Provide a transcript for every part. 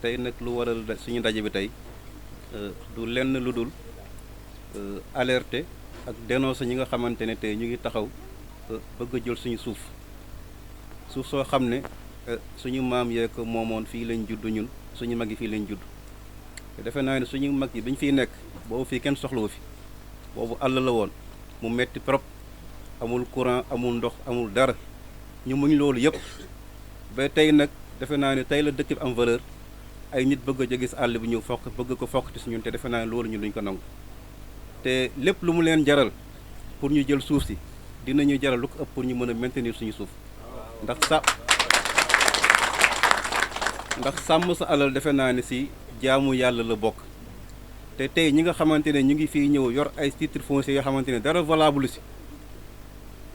tey nag lu waral suñu ndaje bi tey du lenn lu dul alerter ak dénoncer ñi nga xamante ne tey ñu ngi taxaw bëgg a jël suñu suuf soo xam ne suñu maam yee ko moomoon fii lañ judd ñun suñu mag yi fii lañ judd te defe naa ne suñu mag yi bi ñu fiy nekk boobu fii kenn soxlawu fi boobu àll la woon mu metti trop amul courant amul ndox amul dara ñu muñ loolu yëpp ba tey nag defe naa ne tey la dëkk bi am valeur ay nit bëgg a jóge si àll bi ñëw bëgg ko fokkati si ñun te defe naa ne loolu ñu duñ ko nangu te lépp lu mu leen jaral pour ñu jël suuf si dinañu jaral lu ko ëpp pour ñu mën a maintenir suñu suuf ndax sàmm sa alal defe naa ne si jaamu yàlla la bokk te tey ñi nga xamante ne ñu ngi fii ñëw yor ay titres fonciers yoo xamante ne dara valable si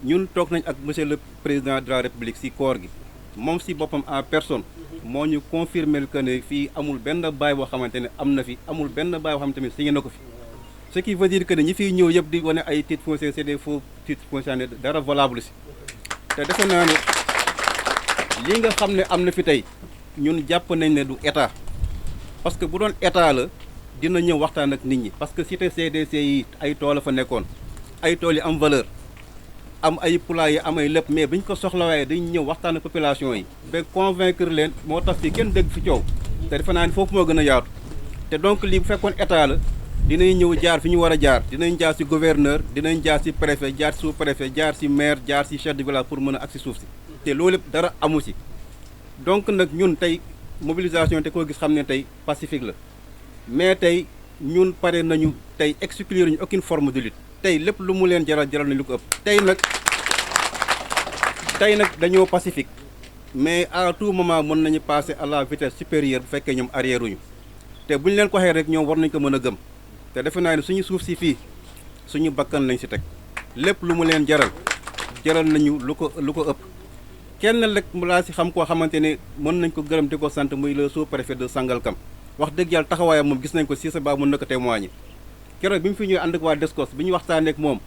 ñun toog nañ ak monsieur le président de la république si koor gi moom si boppam en personne moo ñu confirmer que ne fii amul benn baay boo xamante ne am na fi amul benn baay boo xamante ne signé na ko fi ce qui veut dire que ne ñi fiy ñëw yëpp di wane ay titres fonciers c'est des faux titres fonciers ne dara valable si te defe naa ne lii nga xam ne am na fi tey ñun jàpp nañ ne du état parce que bu doon état la dina ñëw waxtaan ak nit ñi parce que cité CDC yi ay tool a fa nekkoon ay tool yi am valeur am ay poulailler am ay lépp mais biñ ko soxlawaaye dañ ñëw waxtaan ak population yi ba convaincre leen moo tax fii kenn dégg fi coow te defe naa ni foofu moo gën a yaatu te donc lii bu fekkoon état la dinañ ñëw jaar fi ñu war a jaar dinañ jaar ci gouverneur dinañ jaar ci préfet jaar ci sous-préfet jaar ci maire jaar ci chef de village pour mën a agsi suuf si te loolu lépp dara amu ci donc nag ñun tey mobilisation te koo gis xam ne tey pacifique la mais tey ñun pare nañu tey exclure ñu aucune forme de lutte tey lépp lu mu leen jaral nañu lu ko ëpp tey nag dañoo pacifique mais à tout moment mën nañu passer à la vitesse supérieure bu fekkee ñoom arrière uñu te bu ñu leen ko waxee rek ñoom war nañu ko mën a gëm te defe naa ne suñu suuf si fii suñu bakkan lañ si teg lépp lu mu leen jaral nañu lu ko ëpp kenn rek mu laa si xam koo xamante ne mën nañ ko gërëm di ko sant muy le sous-préfet de Sangalkam wax dëgg yàlla taxawaayam moom gis nañ ko si sa baa mën na ko témoigner keroog bi mu fi ñëwee ànd ak waa Descos bi ñu waxtaanee ak moom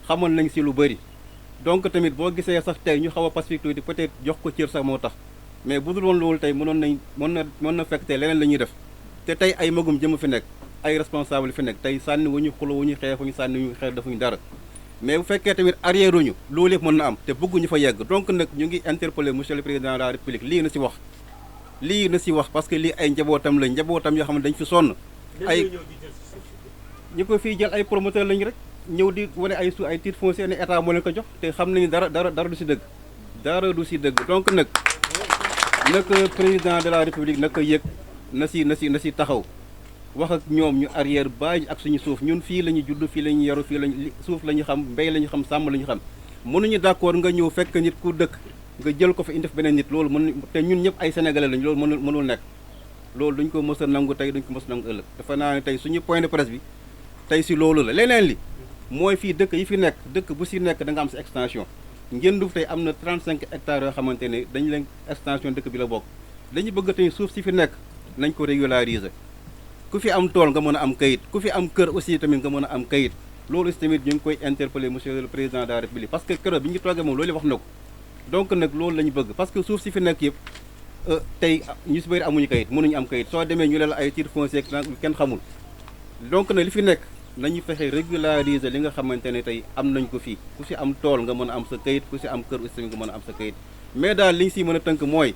xamoon nañ si lu bëri donc tamit boo gisee sax tey ñu xaw a pacifique tuuti peut-être jox ko cër sax moo tax mais bu dul woon loolu tey mën na fekk tey leneen la ñuy def te tey ay magum jëm fi nekk ay responsable fi nekk tey sànni wu ñu xulo wu ñu xeexuñu sànni wu ñu xeex defuñu dara mais bu fekkee tamit arrière uñu loolu yëpp mën na am te bëgguñu fa yegg donc nag ñu ngi interpeller monsieur le président de la république lii na si wax parce que lii ay njabootam lañ njabootam yoo xam ne dañ fi sonn ay ñu ko fii jël ay promoteur lañ rek ñëw di wane ay titre foncier ne état moo leen ko jox te xam nañu dara du si dëgg donc nag président de la république na ko yëg na si taxaw wax ak ñoom ñu arrière bàyyi ak suñu suuf ñun fii la ñu judd fii la ñu yaru fii lañu suuf la ñu xam mbéy la ñu xam sàmm la ñu xam mënuñu d'accord nga ñëw fekk nit ku dëkk nga jël ko fa indi beneen nit loolu te ñun ñëpp ay sénégalais lañ loolu mënul nekk loolu duñ ko mës a nangu tey duñ ko mës a nangu ëllëg dafa naa ne tey suñu point de presse bi tey si loolu la leneen li mooy fii dëkk yi fi nekk dëkk bu si nekk da nga am sa extension Ngënduf tey am na 35 hectares yoo xamante ne dañu leen extension dëkk bi la bokk dañu bëgg tey suuf si fi nekk nañ ko régulariser ku fi am tool nga mën a am kayit ku fi am kër aussi tamit nga mën a am kayit loolu aussi tamit ñu ngi koy interpeller monsieur le président de la république parce que keroog bi ñu toogee moom loolu wax na ko donc nag loolu la ñu bëgg parce que suuf si fi nekk yëpp tey ñu si bëri amuñu kayit mënuñu am kayit soo demee ñu ne la ay titre foncier kenn xamul donc nag li fi nekk nañu fexe régulariser li nga xamante ne tey am nañ ko fii ku si am tool nga mën a am sa kayit ku si am kër aussi tamit nga mën a am sa kayit mais daal li ñu si mën a tënk mooy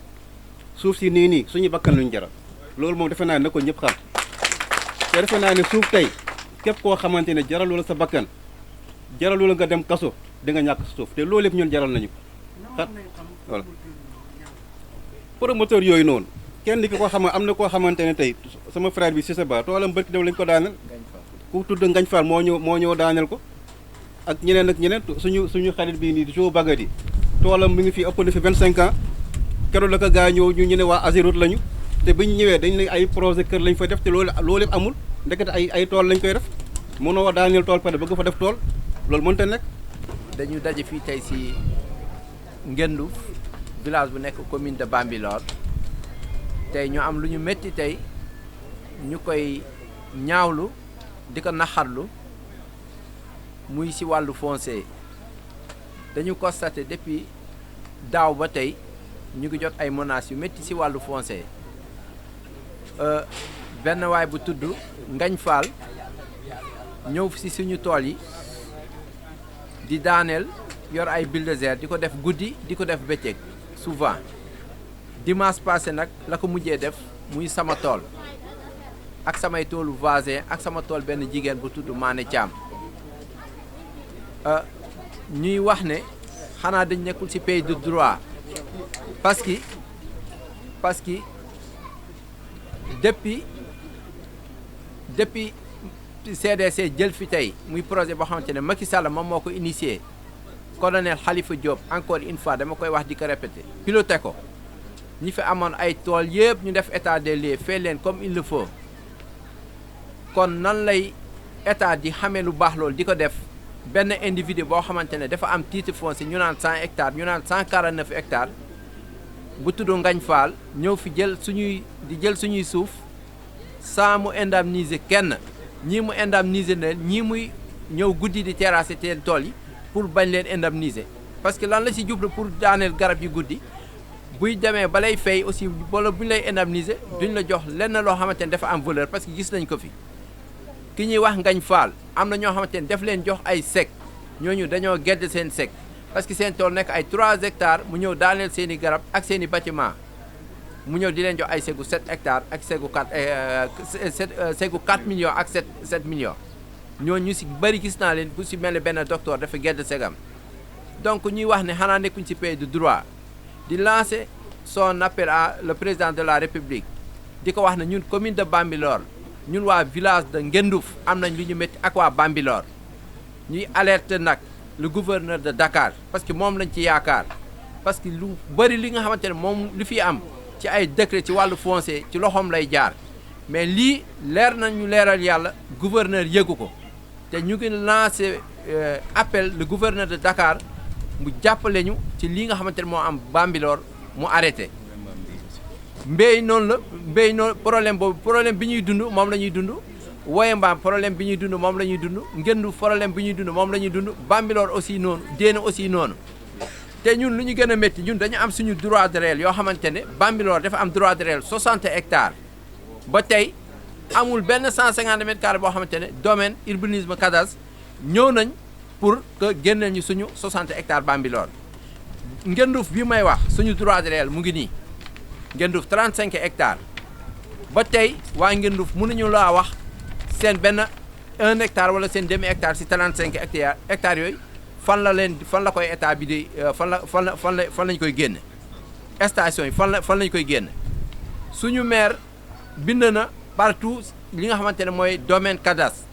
suuf si nii suñu bakkan luñu jaral loolu moom defe naa ne na ko ñëpp xam te defe naa ne suuf tey képp koo xamante ne jaralu la sa bakkan jaralu la nga dem kaso di nga ñàkk suuf te loolu yëpp ñun jaral nañu xat voilà promoteur yooyu noonu kenn ki ko xam am na koo xamante ne tey sama frère bi Cissé Ba toolam bërki dem lañ ko daaneel ku tudd Ngañ Fall moo ñëw daaneel ko ak ñeneen suñu xarit bii nii Jo Bagadi toolam mi ngi fi ëpp na fi 25 ans keroog la ko gaa ñëw ñu ne waa Azerut lañu te bi ñu ñëwee dañ ne ay projet kër lañ fa def te loolu yëpp amul ndekete ay tool lañ koy def mënoo daaneel tool pare bëgg fa def tool loolu mënut a nekk. dañu daje fii tey si Ngënduf village bu nekk commune de Bambilor tey ñu am lu ñu métti tey ñu koy ñaawlu di ko naxarlu muy si wàllu foncier dañu constaté depuis daaw ba tey ñu ngi jot ay menaces yu métti si wàllu foncier benn waay bu tudd Ngañ Fall ñëw si suñu tool yi di daaneel yor ay bulldozer di ko def guddi di ko def bëccëg souvent dimanche passé nag la ko mujjee def muy sama tool ak samay toolu voisin ak sama tool benn jigéen bu tudd Mané Thiam ñuy wax ne xanaa dañ nekkul ci pays de droit parce que depuis CDC jël fi tey muy projet boo xamante ne Macky Sall moom moo ko initié colonel Khalifa Diop encore une fois dama koy wax di ko répéter piloté ko ñi fi amoon ay tool yëpp ñu def état des lieux fait leen comme il le faut kon nan lay état di xamee lu baax loolu di ko def benn individu boo xamante ne dafa am titre foncier ñu naan 100 hectares ñu naan 149 hectares bu tudd Ngañ Fall ñëw fi jël suñuy suuf sans mu indemniser kenn ñii mu indemniser leen ñii muy ñëw guddi di terrasser teen tool yi pour bañ leen indemniser parce que lan la ci jublu pour daaneel garab yi guddi buy demee ba lay fay aussi wala bu ñu lay indemniser duñ la jox lenn loo xamante ne dafa am valeur parce que gis nañ ko fi ki ñuy wax Ngañ Fall am na ñoo xamante ne daf leen jox ay chèque ñooñu dañoo gedd seen chèque parce que seen tool nekk ay 3 hectares mu ñëw daaneel seen i garab ak seen i bâtiment mu ñëw di leen jox ay chèque gu 7 hectares ak chèque gu 4 millions ak 7 millions ñooñu ñu si bëri gis naa leen bu si mel ne benn docteur dafa gedd segam donc ñuy wax ne xanaa nekkuñ ci pays de droit di lancer son appel à le président de la République di ko wax ne ñun commune de Bambilor ñun waa village de Ngendouf am nañ lu ñu métti ak waa Bambilor ñuy alerter nag le gouverneur de Dakar parce que moom lañ ci yaakaar parce que lu bëri li nga xamante ne moom li fi am ci ay décret ci wàllu foncier ci loxoom lay jaar mais lii leer nañu leeral yàlla gouverneur yëgu ko te ñu ngi lancé appel le gouverneur de Dakar mu jàppale ñu ci lii nga xamante ne moo am Bambilor mu arrêté mbéy noonu la mbéy noonu problème bi ñuy dund moom la ñuy dund Woye Mbaam problème bi ñuy dund moom la ñuy dund Ngendu problème bi ñuy dund moom la ñuy dund Bambilor aussi noonu Déna aussi noonu te ñun lu ñu gën a métti ñun dañu am suñu droit de réel yoo xamante ne Bambilor dafa am droit de réel 60 hectares ba tey amul benn 150 mètres carrés boo xamante ne domaine urbanisme cadastre ñëw nañ pour que génneel ñu suñu 60 hectares Bambilor Ngenduuf bi may wax suñu droit de réel mu ngi nii Ngenduuf 35 hectares ba tey waa Ngenduuf mënuñu laa wax seen benn 1 hectare wala seen demi hectare si 35 hectares yooyu fan la koy état bi di fan lañ koy génne station yi fan lañ koy génne suñu maire bind na partout li nga xamante ne mooy domaine cadastre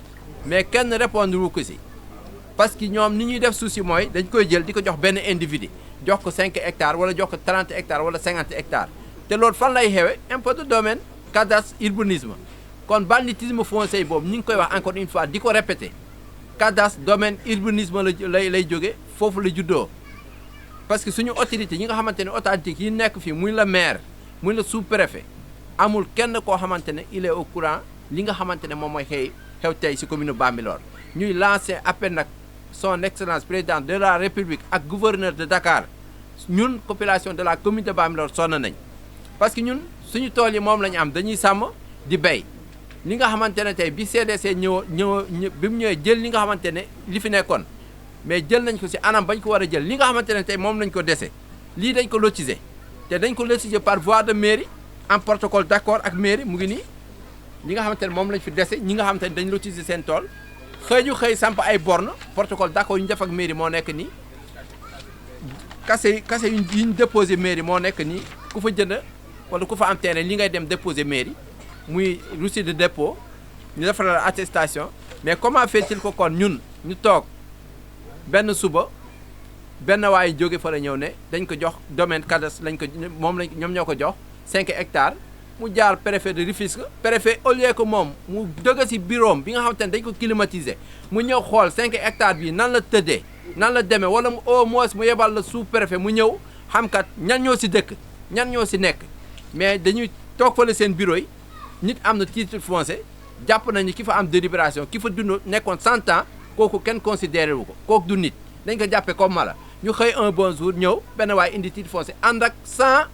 mais kenn répondre wu ko si parce que ñoom ni ñuy def suuf si mooy dañ koy jël di ko jox benn individu jox ko 5 hectares wala jox ko 30 hectares wala 50 hectares te loolu fan lay xewe impôt de domaine cadastre urbanisme kon banditisme foncier boobu ñu ngi koy wax encore une fois di ko répéter cadastre domaine urbanisme lay jóge foofu la juddoo parce que suñu autorité yi nga xamante ne autorité yi nekk fii muy la maire muy la sous-préfet amul kenn koo xamante ne il est au courant li nga xamante ne moom mooy xew tey si commune Bambilor ñuy lancer appel nag son excellence président de la république ak gouverneur de Dakar ñun population de la commune de Bambilor sonn nañ parce que ñun suñu tool yi moom la ñu am dañuy sàmm di béy li nga xamante ne tey bi CDC bi mu ñëwee jël li nga xamante ne li fi nekkoon mais jël nañ ko si anam bañ ko war a jël li nga xamante ne tey moom lañ ko dese lii dañ ko lotiser te dañ ko lotiser par voie de mairie en protocole d'accord ak mairie mu ngi nii li nga xamante ne moom lañ fi dese ñi nga xamante ne dañ lotiser seen tool xëy samp ay borne protocole d'accord yu ñu def ak mairie moo nekk nii kase yi ñu déposé mairie moo nekk nii ku fa jënd wala ku fa am terrain li ngay dem déposer mairie muy reçu de dépôt ñu defaral attestation mais comment fait-il ko kon ñun ñu toog benn suba benn waaye jóge fa la ñëw ne dañ ko jox domaine cadastre ñoom ñoo ko jox 5 hectares mu jaar préfet de Rufisque préfet au lieu que moom mu jóge ci bureau bi nga xamante ne dañ ko climatiser mu ñëw xool 5 hectares bi nan la tëddee nan la demee wala au moins mu yebal la sous préfet mu ñëw xam kat ñan ñoo ci dëkk ñan ñoo ci nekk mais dañuy toog fale seen bureau yi nit am na titre foncier jàpp nañu ki fa am délibération ki fa dund nekkoon 100 ans kooku kenn considéré wu ko kooku du nit dañ ko jàppee comme mala ñu xëy un bon jour ñëw benn waay indi titre foncier ànd ak 100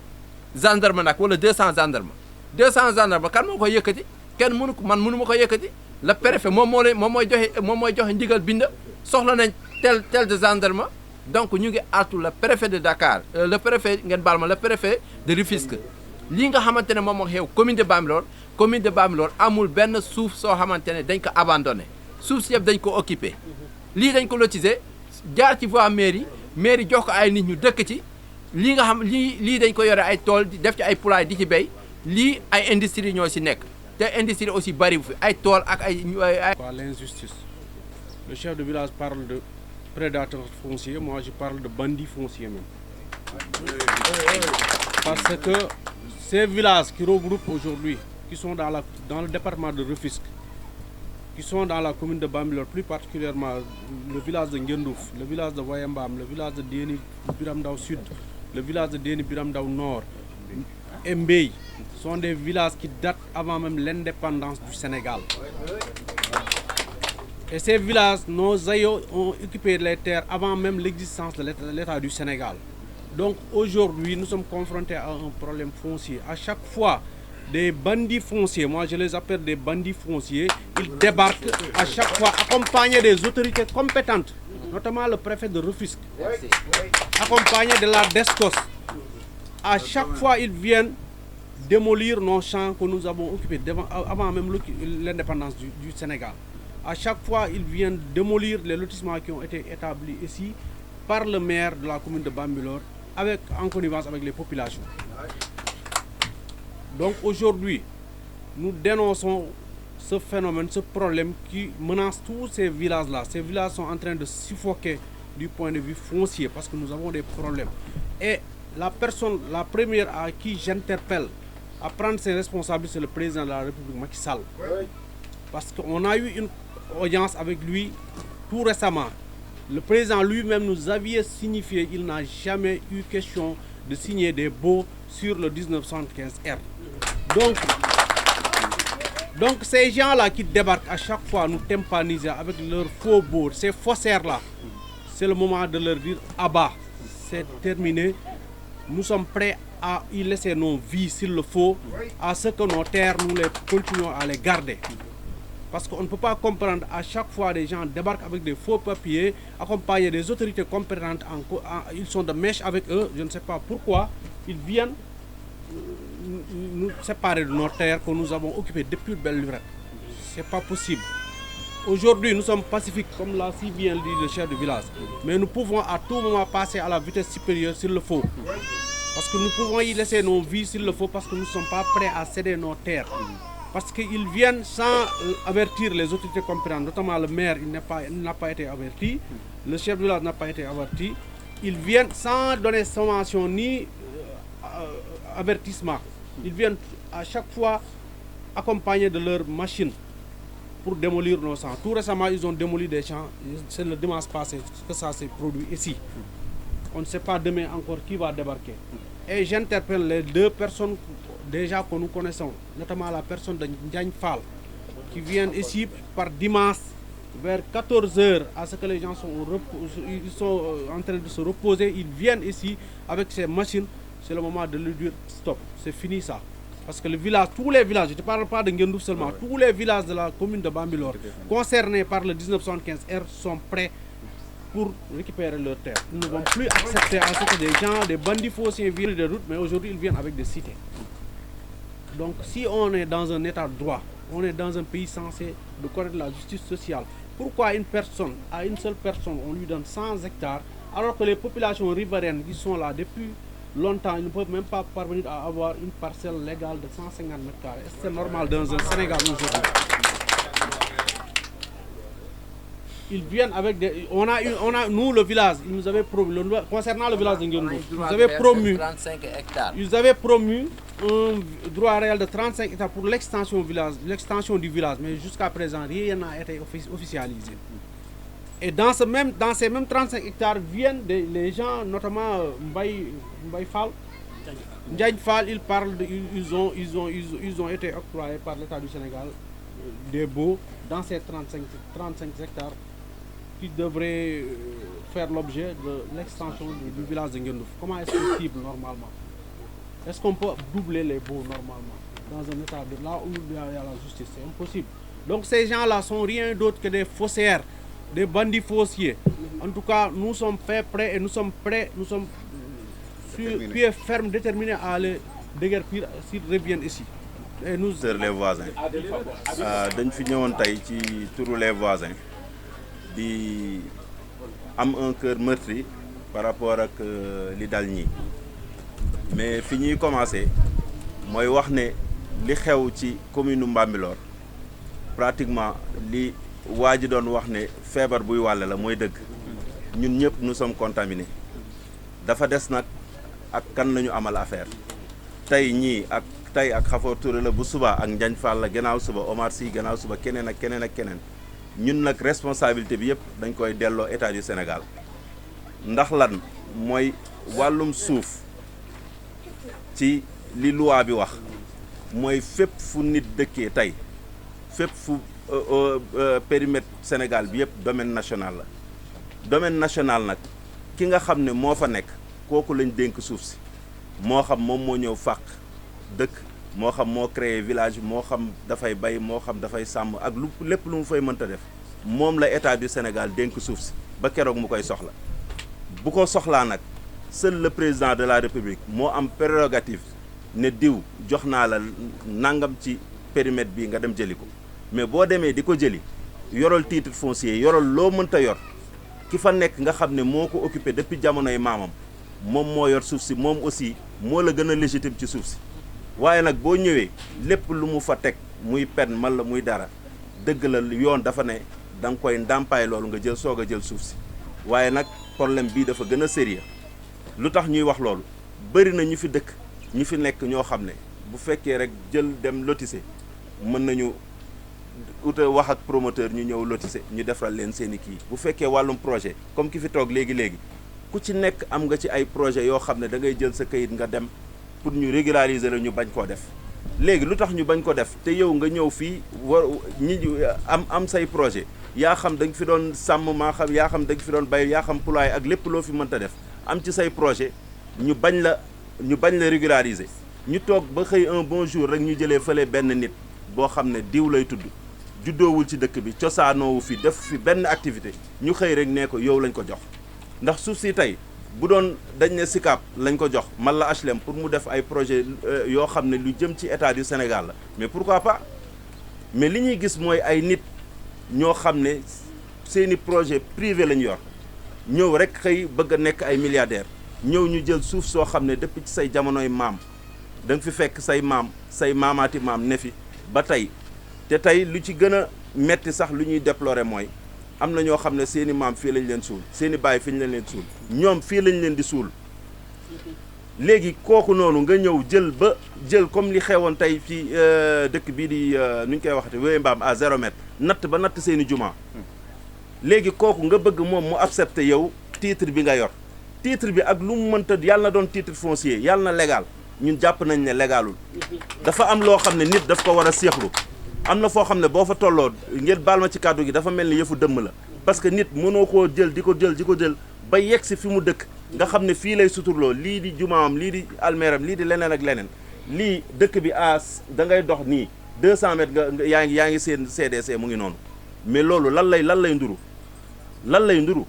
gendarme nag wala 200 gendarme 200 gendarmes kan moo koy yëkkati kenn mënu ko man mënu ma ko yëkkati le préfet moom mooy joxe ndigal bind soxla nañ tel de gendarme donc ñu ngi artu le préfet de Dakar le préfet ngeen baal ma le préfet de Rufisque lii nga xamante ne moom moo xew commune de Bambilor amul benn suuf soo xamante ne dañ ko abandonné suuf si yëpp dañ ko occupé lii dañ ko lotissé jaar ci voie mairie jox ko ay nit ñu dëkk ci lii nga xam lii dañ ko yore ay tool di def ci ay poulailler di ci béy lii ay industrie ñoo si nekk te industrie aussi bari bu fi ay tool ak ay. L'injustice. Le chef de village parle de prédateurs fonciers, moi je parle de bandits fonciers même. Parce que ces villages qui regroupent aujourd'hui, qui sont dans le département de Rufisque, qui sont dans la commune de Bambilor, plus particulièrement le village de Ngendouf, le village de Wayambam, le village de Déni Biramdao Sud, le village de Déni Biramdao Nord, et Mbey, sont des villages qui datent avant même l'indépendance du Sénégal. Et ces villages, nos aïeux ont occupé les terres avant même l'existence de l'État du Sénégal. Donc aujourd'hui, nous sommes confrontés à un problème foncier. À chaque fois, des bandits fonciers, moi je les appelle des bandits fonciers, ils débarquent à chaque fois accompagnés des autorités compétentes, notamment le préfet de Rufisque, accompagnés de la DESCOS. À chaque fois, ils viennent démolir nos champs que nous avons occupés avant même l'indépendance du Sénégal. À chaque fois, ils viennent démolir les lotissements qui ont été établis ici par le maire de la commune de Bambilor en connivence avec les populations. Donc aujourd'hui, nous dénonçons ce phénomène, ce problème qui menace tous ces villages-là. Ces villages sont en train de suffoquer du point de vue foncier parce que nous avons des problèmes. Et la première à qui j'interpelle à prendre ses responsabilités, c'est le président de la République, Macky Sall. Parce qu'on a eu une audience avec lui tout récemment. Le président lui-même nous avait signifié qu'il n'a jamais eu question de signer des baux sur le 1975R. Donc ces gens-là qui débarquent à chaque fois nous tympanisent avec leurs faux baux, ces faussaires-là, c'est le moment de leur dire « Abba, c'est terminé, nous sommes prêts à y laisser nos vies s'il le faut, à ce que nos terres, nous les continuons à les garder. » Parce qu'on ne peut pas comprendre à chaque fois des gens débarquent avec des faux papiers, accompagnés des autorités compétentes, ils sont de mèche avec eux, je ne sais pas pourquoi, ils viennent nous séparer de nos terres que nous avons occupées depuis belle lurette. Ce n'est pas possible. Aujourd'hui, nous sommes pacifiques, comme l'a si bien dit le chef de village, mais nous pouvons à tout moment passer à la vitesse supérieure s'il le faut. Parce que nous pouvons y laisser nos vies s'il le faut, parce que nous ne sommes pas prêts à céder nos terres. Parce qu'ils viennent sans avertir les autorités compétentes, notamment le maire, il n'a pas été averti, le chef de village n'a pas été averti. Ils viennent sans donner sommation ni avertissement. Ils viennent à chaque fois accompagnés de leurs machines pour démolir nos champs. Tout récemment, ils ont démoli des champs. C'est le dimanche passé que ça s'est produit ici. On ne sait pas demain encore qui va débarquer. Et j'interpelle les deux personnes déjà que nous connaissons, notamment la personne de Ndiagne Fall, qui viennent ici par dimanche vers 14h, à ce que les gens sont en train de se reposer. Ils viennent ici avec ces machines. C'est le moment de lui dire stop, c'est fini ça. Parce que le village, tous les villages, je ne parle pas de Ngendouf seulement, tous les villages de la commune de Bambilor concernés par le 1975R sont prêts pour récupérer leurs terres. Nous ne vont plus accepter à ce que des gens, des bandits fonciers viennent des routes, mais aujourd'hui ils viennent avec des cités. Donc si on est dans un état de droit, on est dans un pays censé de connaître la justice sociale, pourquoi une personne, à une seule personne, on lui donne 100 hectares, alors que les populations riveraines qui sont là depuis longtemps, ils ne peuvent même pas parvenir à avoir une parcelle légale de 150 mètres carrés. Est-ce que c'est normal dans un Sénégal aujourd'hui? Ils viennent avec des... nous, le village, ils nous avaient promu, concernant le village de Ngendouf, ils avaient promu un droit réel de 35 hectares pour l'extension du village, mais jusqu'à présent, rien n'a été officialisé. Et dans ces mêmes 35 hectares viennent les gens, notamment Mbaye Fall, Ndiagne Fall, ils ont été octroyés par l'État du Sénégal des baux dans ces 35 hectares qui devraient faire l'objet de l'extension du village de Ngendouf. Comment est-ce possible normalement? Est-ce qu'on peut doubler les baux normalement? dans un état de là où il y a la justice. C'est impossible. Donc ces gens-là sont rien d'autre que des faussaires, des bandits fonciers. En tout cas, nous sommes prêts et nous sommes pieds fermes, déterminés à les déguerpir s'ils reviennent ici. Et nous... les voisins dañ fi ñëwoon tey ci turu les voisins di am un cœur meurtri par rapport ak li dal ñii mais fi ñuy commencé mooy wax ne li xew ci commune Mbambilor pratiquement li waa ji doon wax ne feebar buy wàlle la mooy dëgg ñun ñëpp nous sommes contaminés dafa des nag ak kan nañu amal affaire tey ñii ak tey ak Khafor Touré la bu suba ak Ndiagne Fall la gannaaw suba Omar Sy gannaaw suba keneen ak keneen ak keneen ñun nag responsabilité bi yëpp dañ koy delloo état du Sénégal ndax lan mooy wàllum suuf ci li loi bi wax mooy fépp fu nit dëkkee tey fépp fu périmètre Sénégal bi yëpp domaine national la domaine national nag ki nga xam ne moo fa nekk kooku lañ dénk suuf si moo xam moom moo ñëw fàq dëkk moo xam moo créé village moo xam dafay bay moo xam dafay sàmm ak lépp lu mu fay mënta def moom la état du Sénégal dénk suuf si ba keroog mu koy soxla bu ko soxlaa nag seul le président de la République moo am prérogative ne diw jox naa la nangam ci périmètre bii nga dem jëli ko mais boo demee di ko jëli yoral titre foncier yoral loo mënta yor ki fa nekk nga xam ne moo ko occupé depuis jamonoy maamam moom moo yor suuf si moom aussi moo la gën a légitime ci suuf si waaye nag boo ñëwee lépp lu mu fa teg muy pen man la muy dara dëgg la yoon dafa ne da nga koy ndàmpaay loolu nga jël soog a jël suuf si waaye nag problème bii dafa gën a sérieux lu tax ñuy wax loolu bëri na ñu fi dëkk ñu fi nekk ñoo xam ne bu fekkee rek jël dem lotissé mën nañu uta wax ak promoteur ñu ñëw lotissé ñu defaral leen seen i kii bu fekkee wàllum projet comme ki fi toog léegi-léegi ku ci nekk am nga ci ay projet yoo xam ne da ngay jël sa kayit nga dem pour ñu régulariser la ñu bañ koo def léegi lu tax ñu bañ ko def te yow nga ñëw fii war ñi am say projet yaa xam da nga fi doon sàmm maa xam yaa xam da nga fi doon bay yaa xam poulailler ak lépp loo fi mënta def am ci say projet ñu bañ la régulariser ñu toog ba xëy un bon jour rek ñu jëlee fële benn nit boo xam ne diw lay tudd juddoowul ci dëkk bi cosaanoowu fi def fi benn activité ñu xëy rek nee ko yow lañ ko jox ndax suuf si tey bu doon dañ ne SICAP lañ ko jox Malla HLM pour mu def ay projet yoo xam ne lu jëm ci état du Sénégal la mais pourquoi pas mais li ñuy gis mooy ay nit ñoo xam ne seeni projet privé lañ yor ñëw rek xëy bëgg a nekk ay milliardaires ñëw ñu jël suuf soo xam ne depuis ci say jamonoy maam da nga fi fekk say maam say maamaati maam ne fi ba tey te tey lu ci gën a metti sax lu ñuy déplorer mooy am na ñoo xam ne seeni maam fii lañ leen suul seeni baay fi ñu leen suul ñoom fii lañ leen di suul léegi kooku noonu nga ñëw jël comme li xewoon tey fii dëkk bii di nu ñu koy waxate wéy mbaam à 0 mètre natt ba natt seeni jumaa léegi kooku nga bëgg moom mu accepté yow titre bi nga yor titre bi ak lu mu mënta yàlla na doon titre foncier yàlla na légal ñun jàpp nañ ne légalul dafa am loo xam ne nit daf ko war a seexlu am na foo xam ne boo fa tolloo ngeen baal ma ci kàddu gi dafa mel ni yëfu dëmm la parce que nit mënoo koo jël di ko jël ba yegg si fi mu dëkk nga xam ne fii lay suturloo lii di jumaam lii di almeeram lii di leneen ak leneen lii dëkk bi da ngay dox nii 200 mètres nga yaa ngi seen CDC mu ngi noonu mais loolu lan lay nduru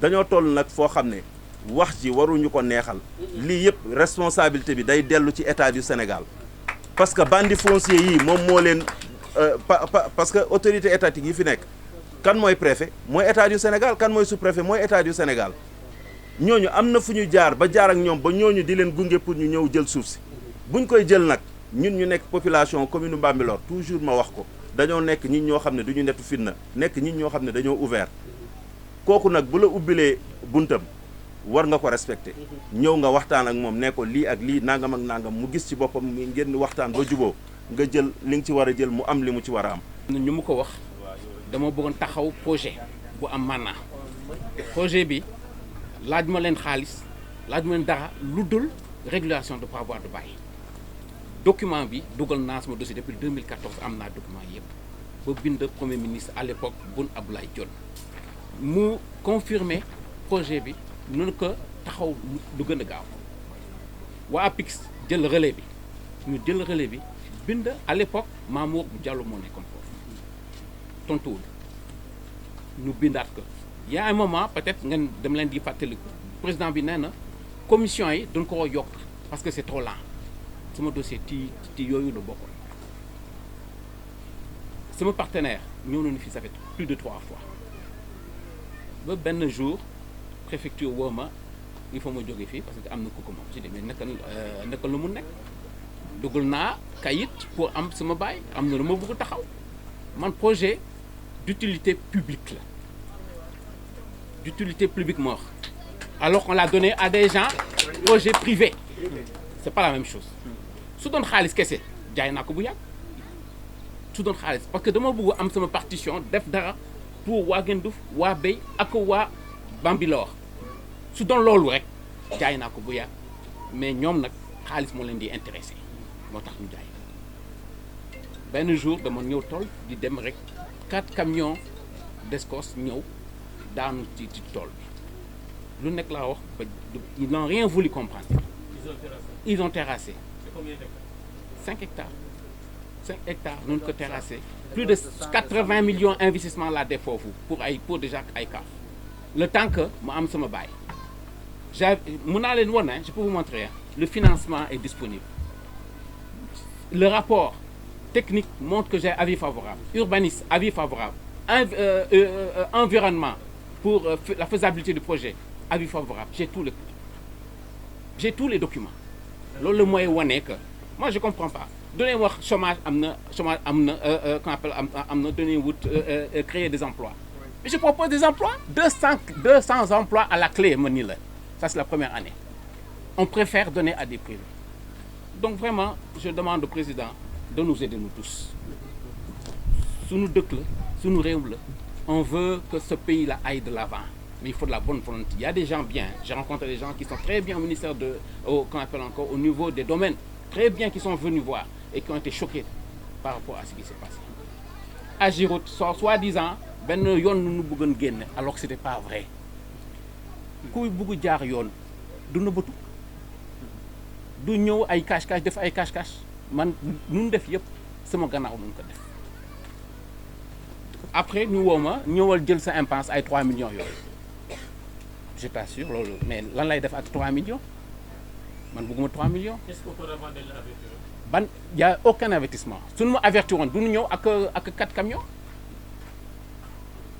dañoo toll nag foo xam ne wax ji waruñu ko neexal lii yëpp responsabilité bi day dellu ci état du Sénégal parce que bandi foncier yii moom moo leen parce que autorité étatique yi fi nekk kan mooy préfet mooy état du Sénégal kan mooy sous-préfet mooy état du Sénégal ñooñu am na fu ñu jaar ba jaar ak ñoom ba ñooñu di leen gunge pour ñu ñëw jël suuf si buñ koy jël nag ñun ñu nekk population commune Mbambilor toujours ma wax ko dañoo nekk nit ñoo xam ne du ñu nettu fitna nekk nit ñoo xam ne dañoo ouvert kooku nag bu la ubbilee buntam war nga ko respecté ñëw nga waxtaan ak moom ne ko lii ak lii nangam ak nangam mu gis ci boppam ngeen waxtaan ba juboo nga jël li nga ci war a jël mu am li mu ci war a am. ñu mu ko wax dama bëggoon taxaw projet bu am maanaa projet bi laaj ma leen xaalis laaj ma leen dara lu dul régulation de pouvoir de bail document bi dugal naa sama dossier depuis 2014 am naa document yëpp ba bind premier ministre à l'époque Boun Abdallah Dionne mu confirmer projet bi noonu ko taxaw lu gën a gaaw waa APIX jël relais bi ñu jël relais bi bind à l'époque Mamour Diallo moo nekkoon foofu tontuwul ñu bindaat ko y a un moment peut-être ngeen dem leen di fàttaliku président bi nee na commission yi duñ ko yokk parce que c'est trop lent sama dossier ti yooyu la bokkoon sama partenaire ñëw nañu fi ça fait plus de 3 fois ba benn jour préfecture woo ma il faut ma jóge fii parce que am na ku ko moom ci demee naka la mu nekk dugal naa kayit pour am sama baay am na lu ma bëgg taxaw man projet d'utilité publique la d'utilité publique moo wax alors qu'on l'a donné à des gens projet privé c'est pas la même chose su doon xaalis kese jaay naa ko bu yàgg su doon xaalis parce que dama bëgg am sama partition def dara pour waa Genduf waa Bay ak waa Bambilor su doon loolu rek jaay naa ko bu yàgg mais ñoom nag xaalis moo leen di intéressé moo tax ñu jaay benn jour dama ñëw tool di dem rek 4 camions d'escorte ñëw daanu ci tool bi lu nekk laa wax ba ils n'ont rien voulu comprendre. Ils ont terrassé. C'est combien d'hectares? 5 hectares. 5 hectares nous ko terrassé. Plus de 80 millions d'investissements là def foofu pour déjà ay kaaf. Le temps que mu am sama baay. Mun naa leen woon je peux vous montrer le financement est disponible. Le rapport technique montre que j'ai avis favorable. Urbanisme, avis favorable. Environnement pour la faisabilité du projet, avis favorable. J'ai tous les documents. Loolu la mooy wane que moi je comprends pas. Donner wax chômage am na qu'on appelle am na donner wut créer des emplois. Mais je propose des emplois 200 emplois à la clé ma ni la. Ça c'est la première année. On préfère donner à des privés. Donc vraiment je demande au président de nous aider nous tous. Sunu dëkk la sunu réew la. On veut que ce pays-là aille de l'avant. Mais il faut de la bonne volonté. Il y a des gens bien. J'ai rencontré des gens qui sont très bien au ministère qu'on appelle encore, au niveau des domaines, très bien, qui sont venus voir et qui ont été choqués par rapport à ce qui s'est passé. À Giroud, soi-disant, ben yon nous bëggoon génne alors que c'était pas vrai. Kuy bëgg jaar yoon du nëbbatu du ñëw ay cache-cache def ay cache-cache man nun def yëpp sama gannaaw nun ko def. Après ñu woo ma ñëwal jël sa impense ay 3 millions yooyu. Je t'assure loolu mais lan lay def ak 3 millions man bëgguma 3 millions. Qu'est-ce qu'on peut demander l'avertir? Ban y a aucun avertissement suñu ma avertir woon du ñu ñëw ak 4 camions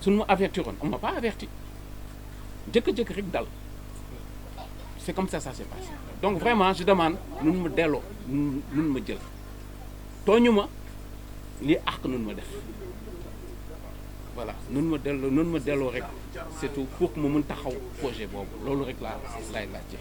suñu ma avertir woon on m'a pas averti jëkk-jëkk rek dal c'est comme ça s'est passé. Donc vraiment je demande nun ma delloo nun ma jël tooñu ma lii àq nun ma def. Voilà nun ma delloo rek c'est tout pour que mu mën taxaw projet boobu loolu rek laa laajte.